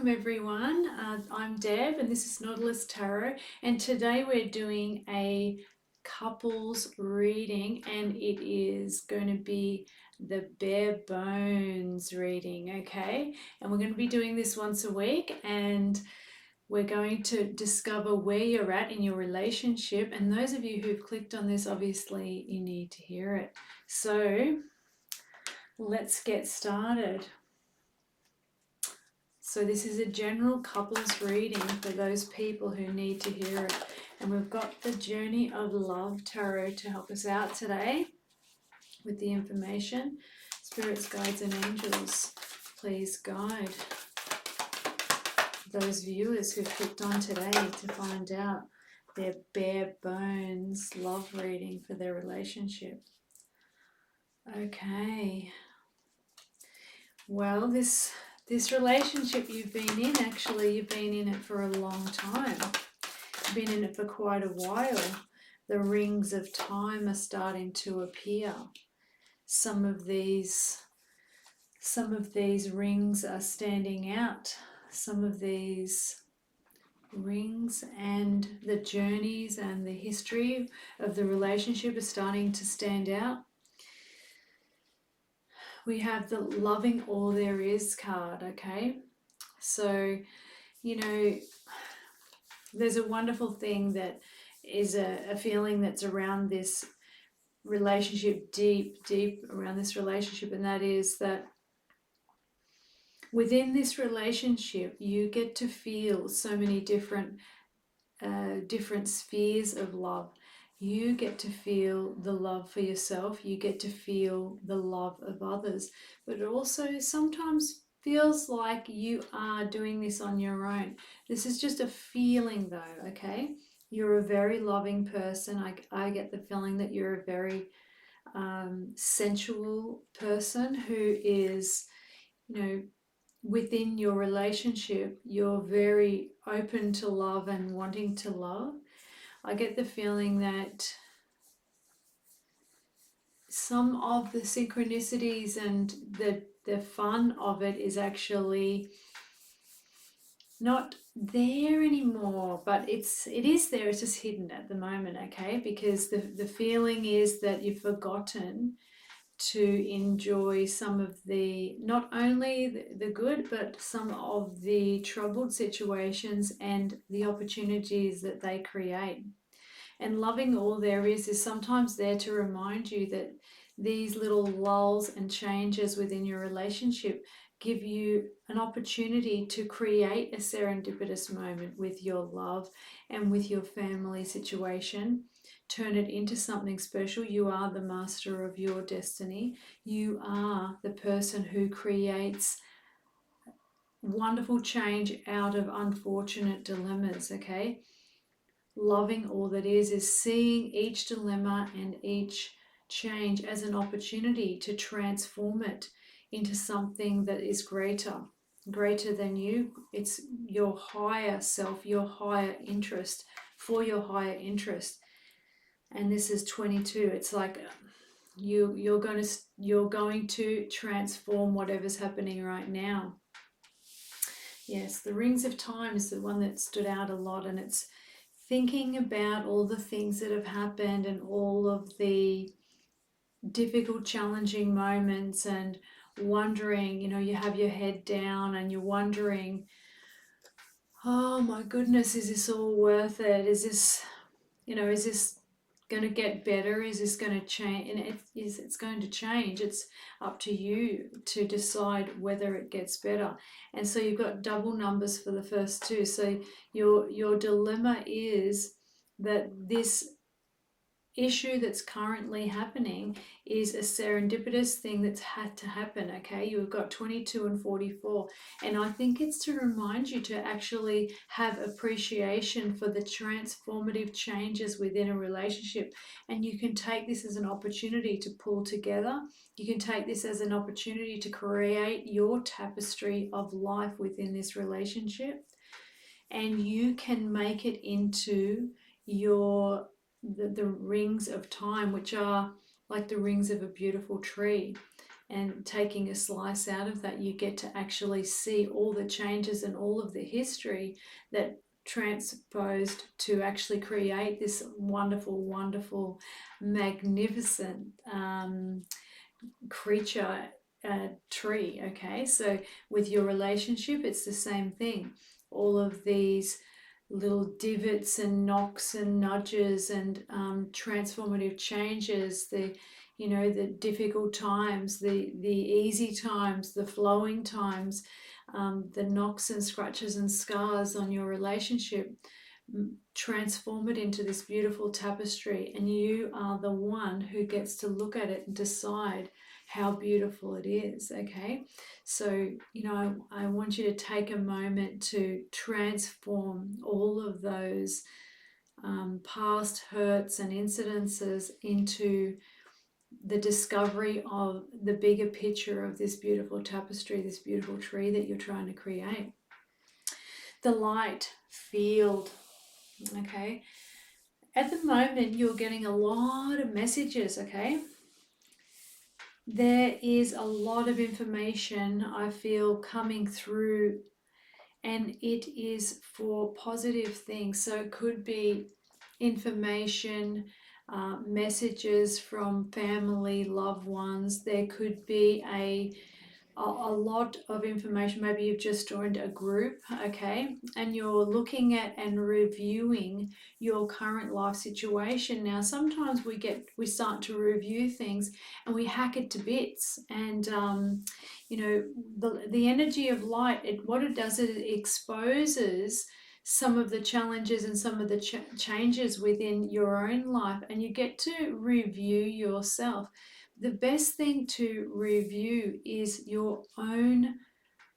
Welcome everyone. I'm Deb and this is Nautilus Tarot, and today we're doing a couples reading, and it is going to be the bare bones reading, okay? And we're going to be doing this once a week, and we're going to discover where you're at in your relationship. And those of you who've clicked on this, obviously you need to hear it. So let's get started. So this is a general couples reading for those people who need to hear it. And we've got the Journey of Love Tarot to help us out today with the information. Spirits, guides and angels, please guide those viewers who've clicked on today to find out their bare bones love reading for their relationship. Okay. Well, this relationship you've been in, actually, you've been in it for a long time. You've been in it for quite a while. The rings of time are starting to appear. Some of these rings are standing out. Some of these rings and the journeys and the history of the relationship are starting to stand out. We have the Loving All There Is card, okay? So, you know, there's a wonderful thing that is a feeling that's around this relationship, deep around this relationship, and that is that within this relationship you get to feel so many different spheres of love. You get to feel the love for yourself, you get to feel the love of others, but it also sometimes feels like you are doing this on your own. This is just a feeling though, okay? You're a very loving person. I get the feeling that you're a very sensual person who is, you know, within your relationship, you're very open to love and wanting to love. I get the feeling that some of the synchronicities and the fun of it is actually not there anymore, but it is there, it's just hidden at the moment, okay? Because the feeling is that you've forgotten to enjoy some of the, not only the good, but some of the troubled situations and the opportunities that they create. And loving all there is sometimes there to remind you that these little lulls and changes within your relationship give you an opportunity to create a serendipitous moment with your love and with your family situation. Turn it into something special. You are the master of your destiny. You are the person who creates wonderful change out of unfortunate dilemmas, okay? Loving all that is seeing each dilemma and each change as an opportunity to transform it into something that is greater than you. It's your higher self, your higher interest, for your higher interest. And this is 22. It's like you're going to transform whatever's happening right now. Yes, the Rings of Time is the one that stood out a lot, and it's thinking about all the things that have happened and all of the difficult, challenging moments, and wondering, you know, you have your head down and you're wondering, oh my goodness, is this all worth it? Is this, you know, is this going to get better? Is this going to change? And it's going to change. It's up to you to decide whether it gets better. And so you've got double numbers for the first two. So your dilemma is that this issue that's currently happening is a serendipitous thing that's had to happen, okay? You've got 22 and 44, and I think it's to remind you to actually have appreciation for the transformative changes within a relationship. And you can take this as an opportunity to pull together. You can take this as an opportunity to create your tapestry of life within this relationship, and you can make it into your the rings of time, which are like the rings of a beautiful tree. and taking a slice out of that, you get to actually see all the changes and all of the history that transposed to actually create this wonderful, wonderful, magnificent creature, tree. Okay, so with your relationship, it's the same thing. All of these little divots and knocks and nudges and transformative changes, the difficult times, the easy times, the flowing times, the knocks and scratches and scars on your relationship, transform it into this beautiful tapestry, and you are the one who gets to look at it and decide how beautiful it is. Okay, so I want you to take a moment to transform all of those past hurts and incidences into the discovery of the bigger picture of this beautiful tapestry, this beautiful tree that you're trying to create. The light field. Okay, at the moment you're getting a lot of messages. Okay, there is a lot of information I feel coming through, and it is for positive things. So it could be information, messages from family, loved ones. There could be a lot of information. Maybe you've just joined a group, okay, and you're looking at and reviewing your current life situation. Now, sometimes we start to review things and we hack it to bits, and the energy of light. What it does is it exposes some of the challenges and some of the changes within your own life, and you get to review yourself. The best thing to review is your own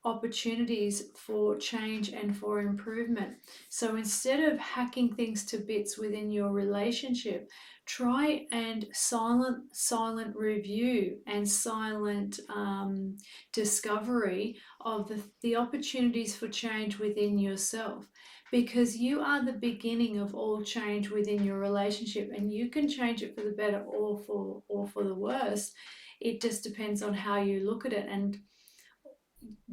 opportunities for change and for improvement. So instead of hacking things to bits within your relationship, try and silent review and silent discovery of the opportunities for change within yourself, because you are the beginning of all change within your relationship, and you can change it for the better or for the worse. It just depends on how you look at it. And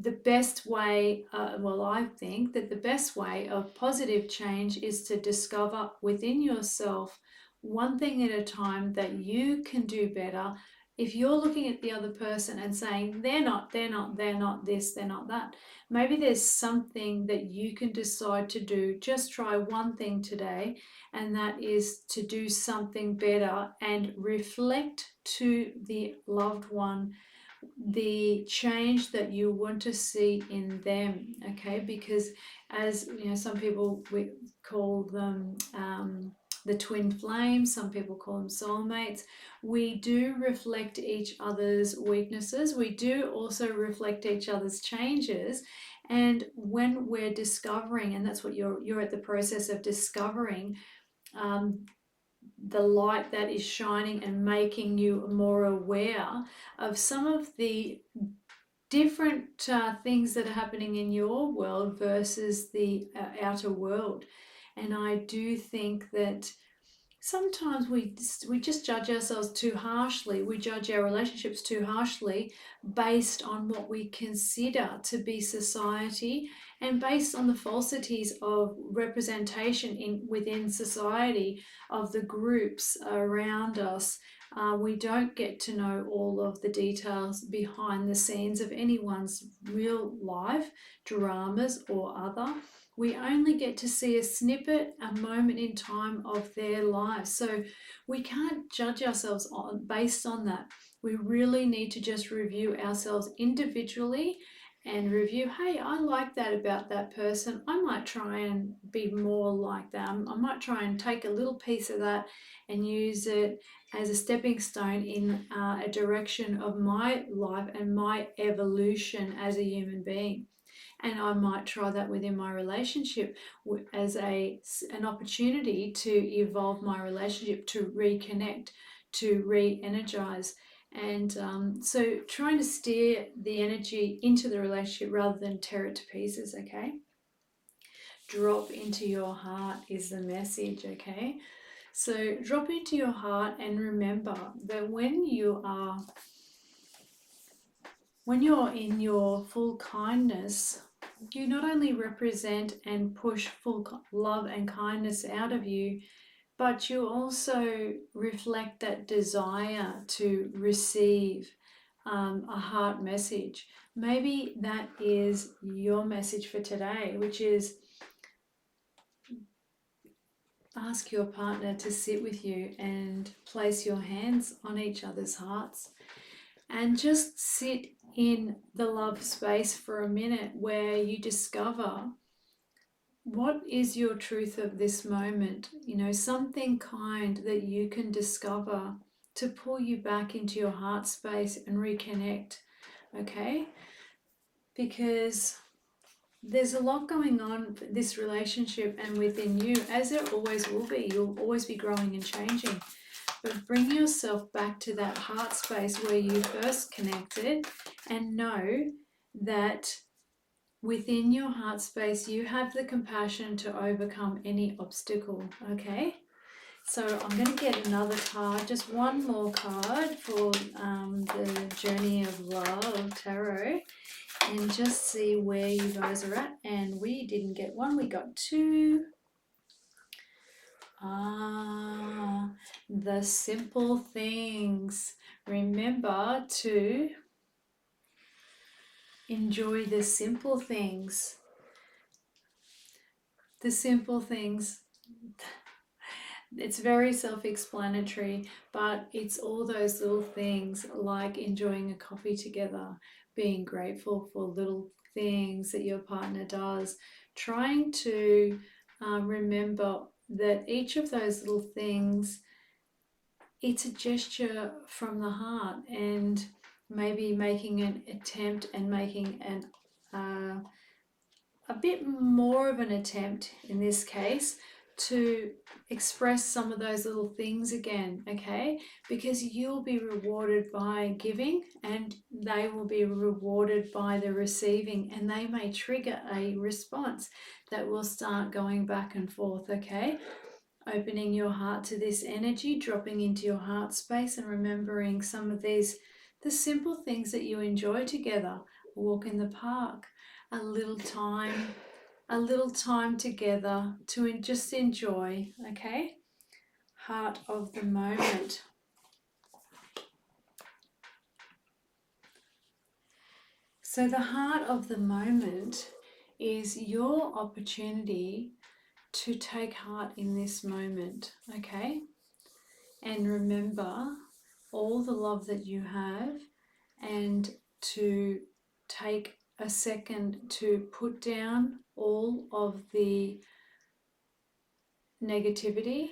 the best way, I think that the best way of positive change is to discover within yourself, one thing at a time, that you can do better. If you're looking at the other person and saying, they're not this, they're not that, maybe there's something that you can decide to do. Just try one thing today, and that is to do something better and reflect to the loved one the change that you want to see in them. Okay, because as you know, some people, we call them the twin flames, some people call them soulmates. We do reflect each other's weaknesses, we do also reflect each other's changes. And when we're discovering, and that's what you're at the process of discovering, the light that is shining and making you more aware of some of the different things that are happening in your world versus the outer world. And I do think that sometimes we just judge ourselves too harshly. We judge our relationships too harshly based on what we consider to be society, and based on the falsities of representation within society, of the groups around us. We don't get to know all of the details behind the scenes of anyone's real life dramas or other. We only get to see a snippet, a moment in time of their lives. So we can't judge ourselves based on that. We really need to just review ourselves individually and review, hey, I like that about that person. I might try and be more like them. I might try and take a little piece of that and use it as a stepping stone in a direction of my life and my evolution as a human being. And I might try that within my relationship as an opportunity to evolve my relationship, to reconnect, to re-energize. And so trying to steer the energy into the relationship rather than tear it to pieces. Okay, drop into your heart is the message. Okay, so drop into your heart and remember that when you are when you're in your full kindness, you not only represent and push full love and kindness out of you, but you also reflect that desire to receive a heart message. Maybe that is your message for today, which is ask your partner to sit with you and place your hands on each other's hearts and just sit in the love space for a minute where you discover what is your truth of this moment, something kind that you can discover to pull you back into your heart space and reconnect, okay? Because there's a lot going on in this relationship and within you, as there always will be. You'll always be growing and changing. But bring yourself back to that heart space where you first connected and know that within your heart space you have the compassion to overcome any obstacle, okay? So I'm going to get another card, just one more card for the Journey of Love Tarot, and just see where you guys are at. And we didn't get one, we got two. The simple things. Remember to enjoy the simple things. The simple things. It's very self-explanatory, but it's all those little things like enjoying a coffee together, being grateful for little things that your partner does, trying to remember that each of those little things, it's a gesture from the heart, and maybe making an attempt and making a bit more of an attempt in this case to express some of those little things again, okay? Because you'll be rewarded by giving and they will be rewarded by the receiving, and they may trigger a response that will start going back and forth, okay? Opening your heart to this energy, dropping into your heart space and remembering some of the simple things that you enjoy together. A walk in the park, a little time together to just enjoy, okay? Heart of the moment. So the heart of the moment is your opportunity to take heart in this moment, okay? And remember all the love that you have, and to take a second to put down all of the negativity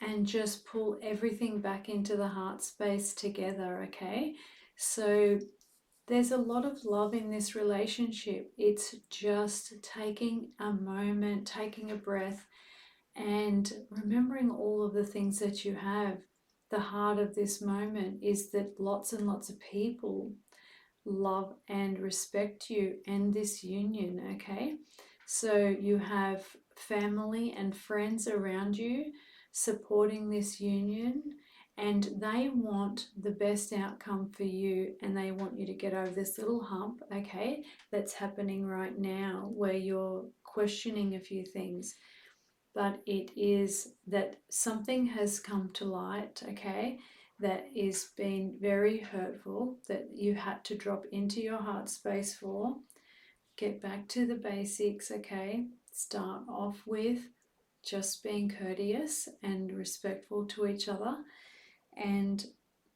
and just pull everything back into the heart space together, okay? So there's a lot of love in this relationship. It's just taking a moment, taking a breath, and remembering all of the things that you have. The heart of this moment is that lots and lots of people love and respect you and this union, okay? So you have family and friends around you supporting this union, and they want the best outcome for you, and they want you to get over this little hump, okay, that's happening right now where you're questioning a few things. But it is that something has come to light, okay, that is been very hurtful, that you had to drop into your heart space for. Get back to the basics, okay? Start off with just being courteous and respectful to each other, and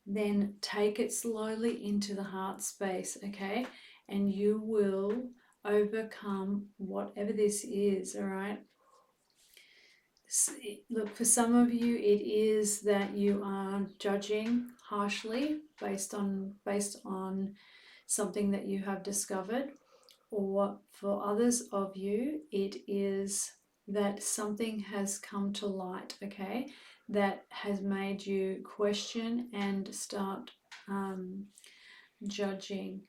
then take it slowly into the heart space, okay? And you will overcome whatever this is, all right? Look, for some of you, it is that you are judging harshly based on something that you have discovered, or for others of you, it is that something has come to light, okay, that has made you question and start judging.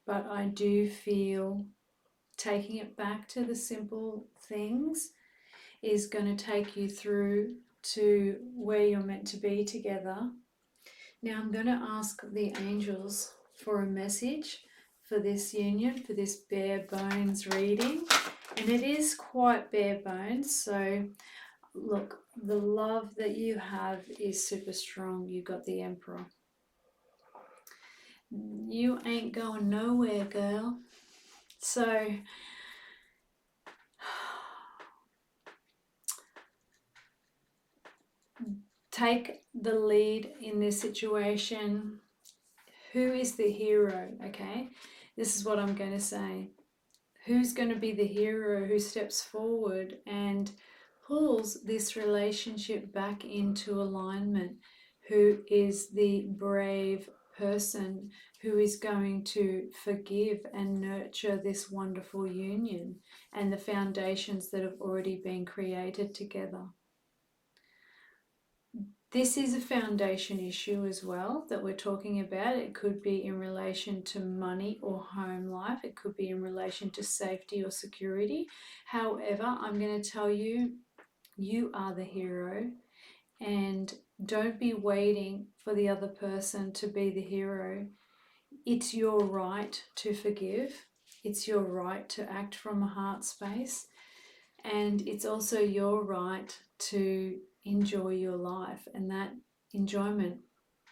But I do feel taking it back to the simple things is going to take you through to where you're meant to be together. Now I'm going to ask the angels for a message for this union, for this bare bones reading. And it is quite bare bones. So look, the love that you have is super strong. You got the Emperor. You ain't going nowhere, girl. So take the lead in this situation. Who is the hero? Okay, this is what I'm going to say. Who's going to be the hero who steps forward and pulls this relationship back into alignment? Who is the brave person who is going to forgive and nurture this wonderful union and the foundations that have already been created together? This is a foundation issue as well that we're talking about. It could be in relation to money or home life. It could be in relation to safety or security. However, I'm going to tell you, you are the hero, and don't be waiting for the other person to be the hero. It's your right to forgive. It's your right to act from a heart space. And it's also your right to enjoy your life. And that enjoyment,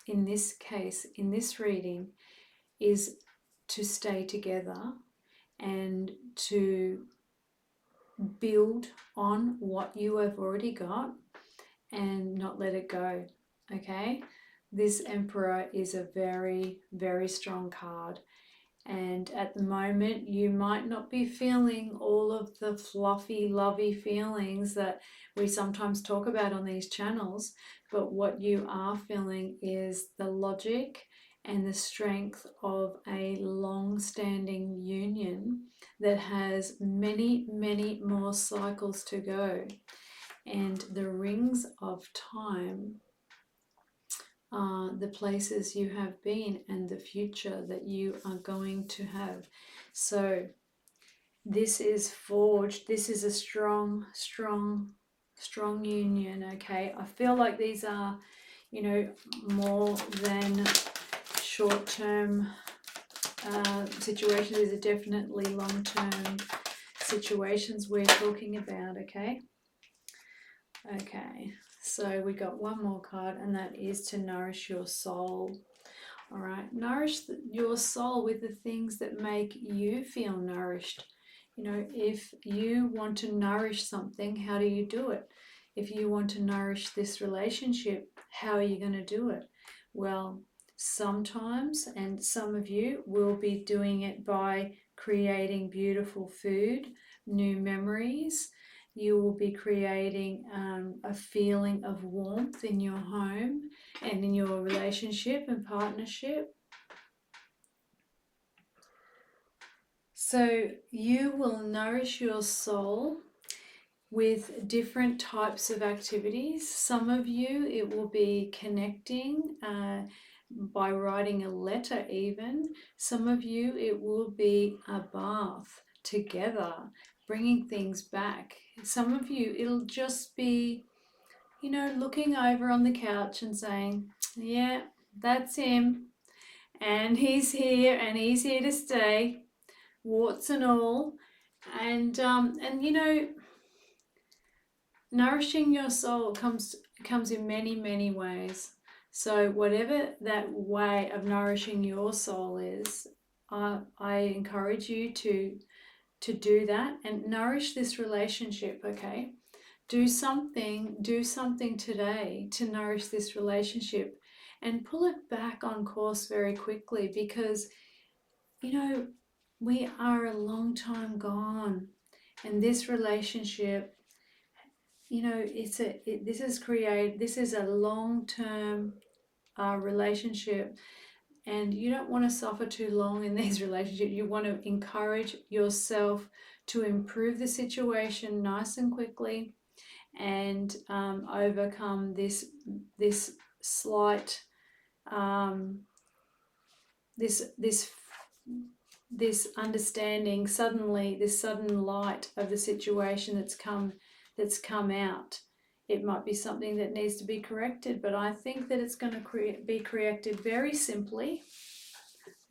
in this case, in this reading, is to stay together and to build on what you have already got and not let it go. Okay? This Emperor is a very, very strong card. And at the moment, you might not be feeling all of the fluffy, lovey feelings that we sometimes talk about on these channels. But what you are feeling is the logic and the strength of a long-standing union that has many, many more cycles to go. And the rings of time, the places you have been and the future that you are going to have. So this is forged. This is a strong, strong, strong union. Okay, I feel like these are, you know, more than short-term situations. These are definitely long-term situations we're talking about. Okay. So we got one more card, and that is to nourish your soul. All right, nourish your soul with the things that make you feel nourished. You know, if you want to nourish something, how do you do it? If you want to nourish this relationship, how are you going to do it? Well, sometimes, and some of you will be doing it by creating beautiful food, new memories. You will be creating a feeling of warmth in your home and in your relationship and partnership. So you will nourish your soul with different types of activities. Some of you, it will be connecting by writing a letter even. Some of you, it will be a bath together, bringing things back. Some of you, it'll just be, you know, looking over on the couch and saying, yeah, that's him, and he's here, and he's here to stay, warts and all. And you know, nourishing your soul comes in many, many ways. So whatever that way of nourishing your soul is, I encourage you to do that and nourish this relationship. Okay, do something today to nourish this relationship and pull it back on course very quickly, because you know, we are a long time gone, and this relationship, you know, this is a long-term relationship, and you don't want to suffer too long in these relationships. You want to encourage yourself to improve the situation nice and quickly, and overcome this slight this understanding, suddenly this sudden light of the situation that's come out. It might be something that needs to be corrected, but I think that it's going to be corrected very simply.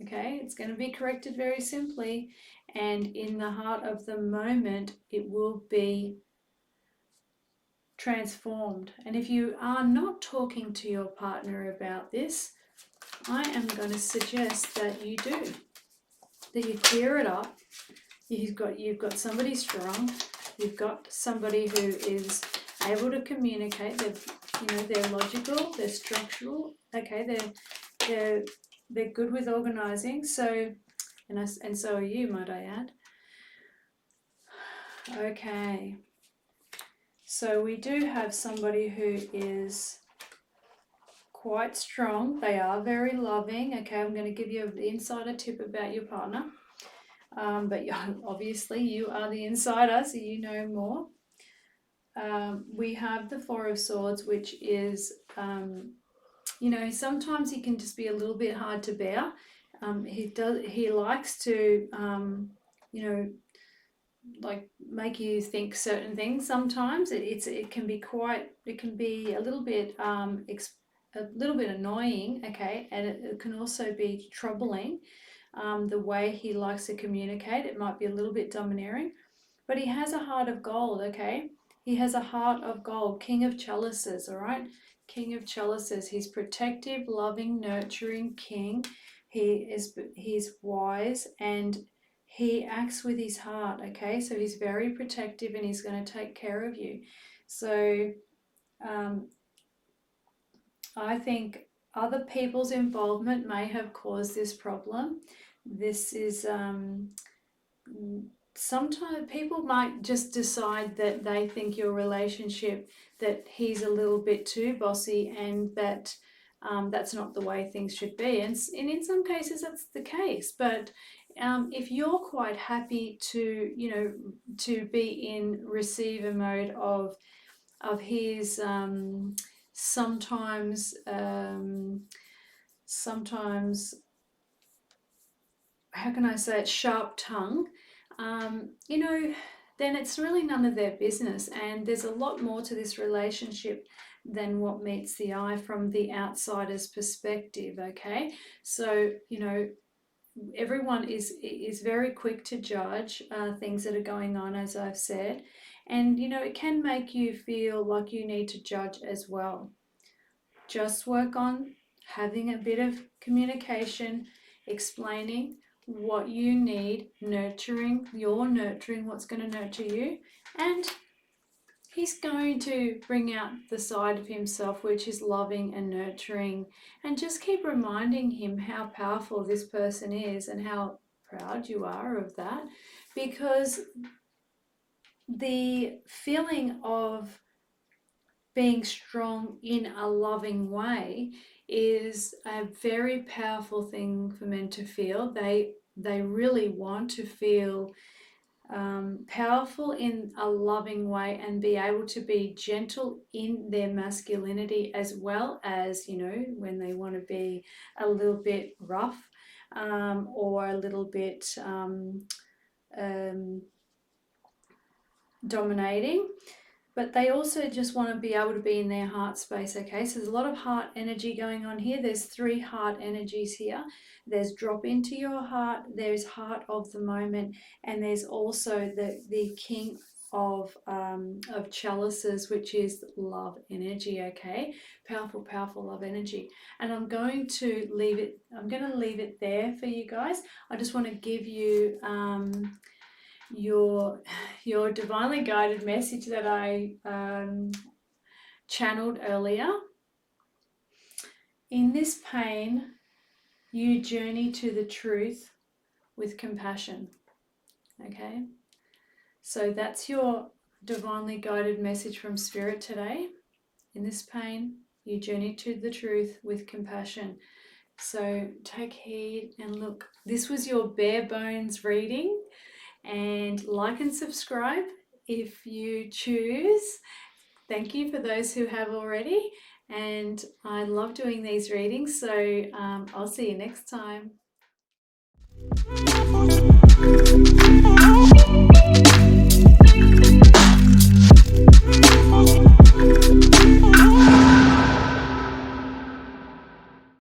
Okay, it's going to be corrected very simply, and in the heart of the moment, it will be transformed. And if you are not talking to your partner about this, I am going to suggest that you do, that you clear it up. You've got somebody strong. You've got somebody who is able to communicate. They're logical. They're structural. Okay, they're good with organising. So, and so are you, might I add. Okay. So we do have somebody who is quite strong. They are very loving. Okay, I'm going to give you an insider tip about your partner. But obviously you are the insider, so you know more. We have the Four of Swords, which is, sometimes he can just be a little bit hard to bear. He likes to, like make you think certain things. Sometimes it can be a little bit annoying, okay, and it can also be troubling. The way he likes to communicate, it might be a little bit domineering, but he has a heart of gold, okay? He has a heart of gold, King of Chalices, all right? King of Chalices. He's protective, loving, nurturing king. He's wise, and he acts with his heart, okay? So he's very protective, and he's going to take care of you. So I think other people's involvement may have caused this problem. This is sometimes people might just decide that they think your relationship, that he's a little bit too bossy, and that that's not the way things should be. And in some cases that's the case. But if you're quite happy to be in receiver mode of his sometimes how can I say it, sharp tongue, then it's really none of their business. And there's a lot more to this relationship than what meets the eye from the outsider's perspective, okay? So, everyone is very quick to judge things that are going on, as I've said. And, it can make you feel like you need to judge as well. Just work on having a bit of communication, explaining what you need, nurturing what's going to nurture you, and he's going to bring out the side of himself which is loving and nurturing. And just keep reminding him how powerful this person is and how proud you are of that, because the feeling of being strong in a loving way is a very powerful thing for men to feel. They really want to feel powerful in a loving way and be able to be gentle in their masculinity, as well as, when they want to be a little bit rough or a little bit dominating. But they also just want to be able to be in their heart space, okay? So there's a lot of heart energy going on here. There's 3 heart energies here. There's drop into your heart, there's heart of the moment, and there's also the king of chalices, which is love energy, okay? Powerful, powerful love energy. And I'm going to leave it there for you guys. I just want to give you your divinely guided message that I channeled earlier. In this pain, you journey to the truth with compassion. Okay? So that's your divinely guided message from Spirit today. In this pain, you journey to the truth with compassion. So take heed and look. This was your bare bones reading. And like and subscribe if you choose. Thank you for those who have already. And I love doing these readings, so I'll see you next time.